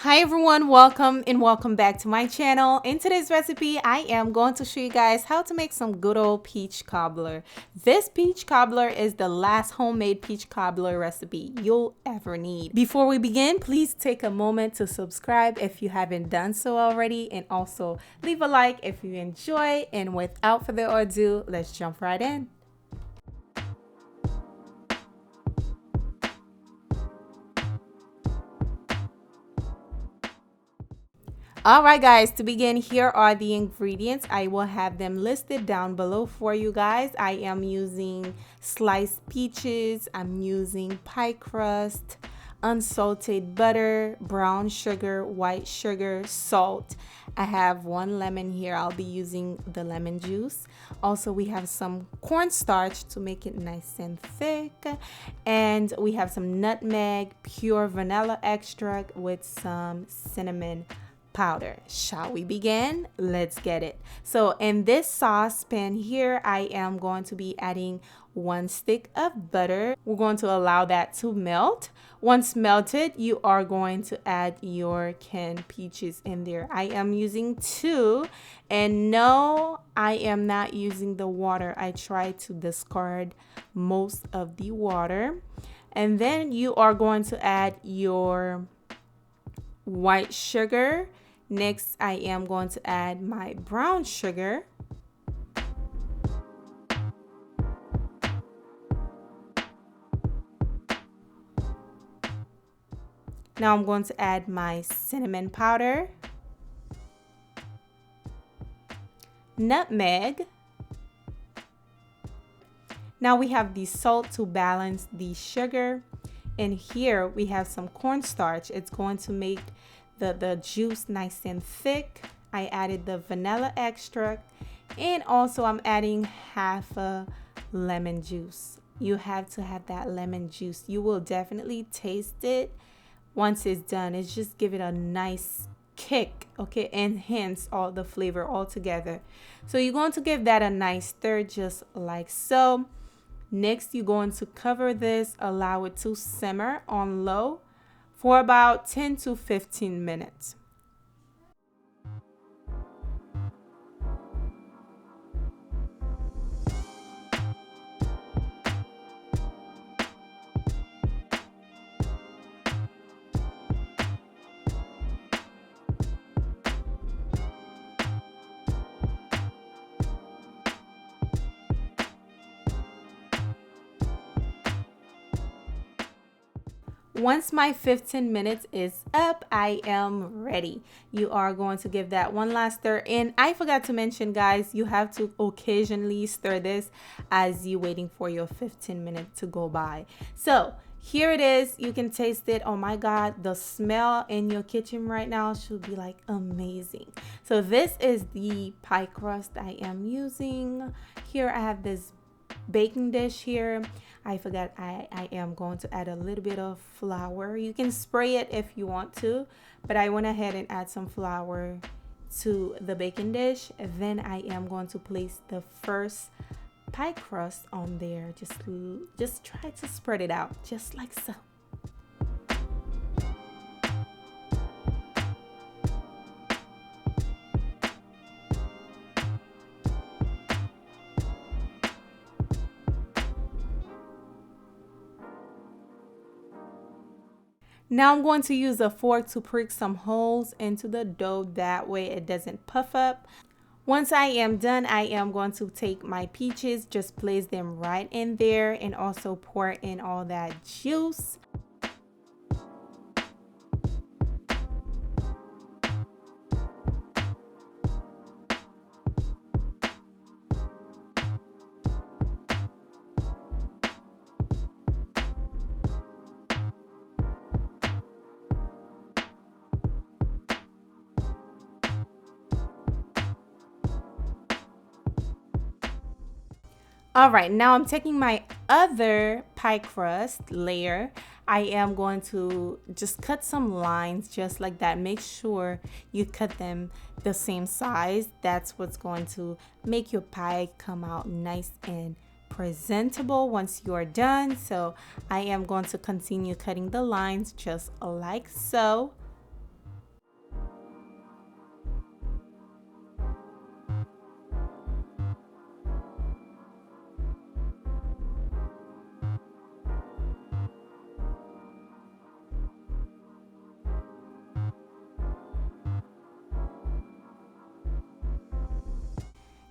Hi everyone, welcome back to my channel. In today's recipe, I am going to show you guys how to make some good old peach cobbler. This peach cobbler is the last homemade peach cobbler recipe you'll ever need. Before we begin, please take a moment to subscribe if you haven't done so already, and also leave a like if you enjoy. And without further ado, let's jump right in. All right, guys, to begin, here are the ingredients. I will have them listed down below for you guys. I am using sliced peaches, I'm using pie crust, unsalted butter, brown sugar, white sugar, salt. I have 1 lemon here. I'll be using the lemon juice. Also, we have some cornstarch to make it nice and thick. And we have some nutmeg, pure vanilla extract with some cinnamon powder. Shall we begin? Let's get it. So in this saucepan here, I am going to be adding 1 stick of butter. We're going to allow that to melt. Once melted, you are going to add your canned peaches in there. I am using 2, and no, I am not using the water. I try to discard most of the water. And then you are going to add your white sugar. Next, I am going to add my brown sugar. Now I'm going to add my cinnamon powder, nutmeg. Now we have the salt to balance the sugar. And here we have some cornstarch. It's going to make the juice nice and thick. I added the vanilla extract, and also I'm adding half a lemon juice. You have to have that lemon juice. You will definitely taste it once it's done. It's just give it a nice kick, okay, enhance all the flavor all together. So you're going to give that a nice stir, just like so. Next, you're going to cover this, allow it to simmer on low for about 10 to 15 minutes. Once my 15 minutes is up, I am ready. You are going to give that one last stir. And I forgot to mention, guys, you have to occasionally stir this as you're waiting for your 15 minutes to go by. So here it is. You can taste it. Oh my God, the smell in your kitchen right now should be like amazing. So this is the pie crust I am using. Here I have this baking dish here. I forgot I am going to add a little bit of flour. You can spray it if you want to, but I went ahead and add some flour to the baking dish. Then I am going to place the first pie crust on there. Just try to spread it out just like so. Now I'm going to use a fork to prick some holes into the dough, that way it doesn't puff up. Once I am done, I am going to take my peaches, just place them right in there, and also pour in all that juice. All right, now I'm taking my other pie crust layer. I am going to just cut some lines just like that. Make sure you cut them the same size. That's what's going to make your pie come out nice and presentable once you're done. So I am going to continue cutting the lines just like so.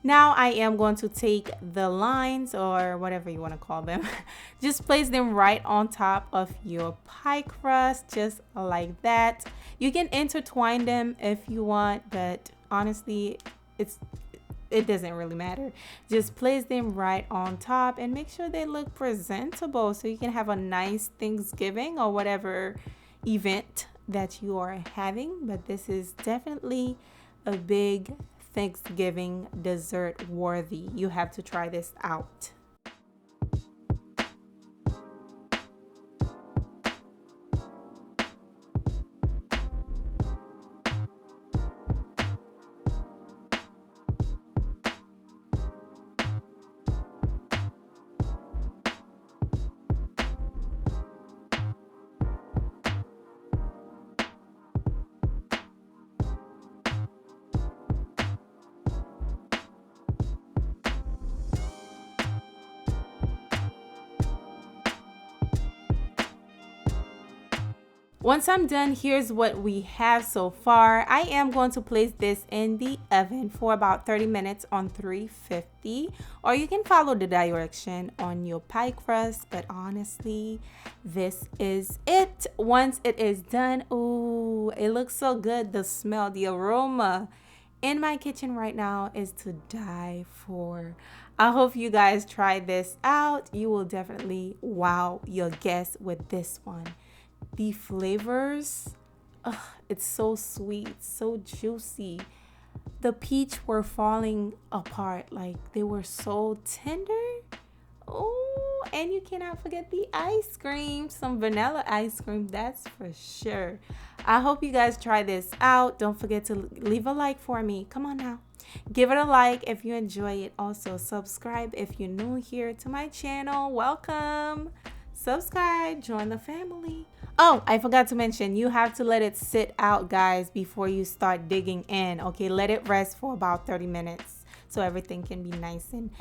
Now I am going to take the lines, or whatever you want to call them, just place them right on top of your pie crust, just like that. You can intertwine them if you want, but honestly, it doesn't really matter. Just place them right on top and make sure they look presentable so you can have a nice Thanksgiving or whatever event that you are having. But this is definitely a big Thanksgiving dessert worthy. You have to try this out. Once I'm done, here's what we have so far. I am going to place this in the oven for about 30 minutes on 350, or you can follow the direction on your pie crust, but honestly, this is it. Once it is done, ooh, it looks so good. The smell, the aroma in my kitchen right now is to die for. I hope you guys try this out. You will definitely wow your guests with this one. The flavors, it's so sweet, so juicy. The peach were falling apart, like they were so tender. Oh, and you cannot forget the ice cream, some vanilla ice cream, that's for sure. I hope you guys try this out. Don't forget to leave a like for me. Come on now, give it a like if you enjoy it. Also subscribe if you're new here to my channel. Welcome. Subscribe, join the family. Oh, I forgot to mention, you have to let it sit out, guys, before you start digging in. Okay, let it rest for about 30 minutes so everything can be nice and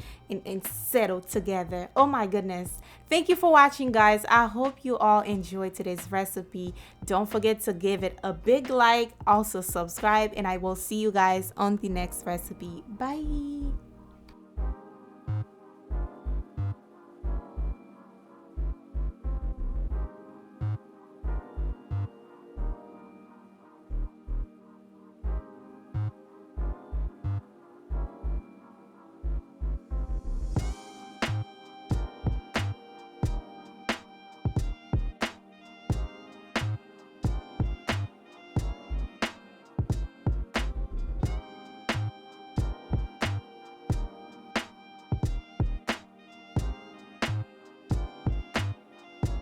settled together. Oh my goodness. Thank you for watching, guys. I hope you all enjoyed today's recipe. Don't forget to give it a big like, also subscribe, and I will see you guys on the next recipe. Bye.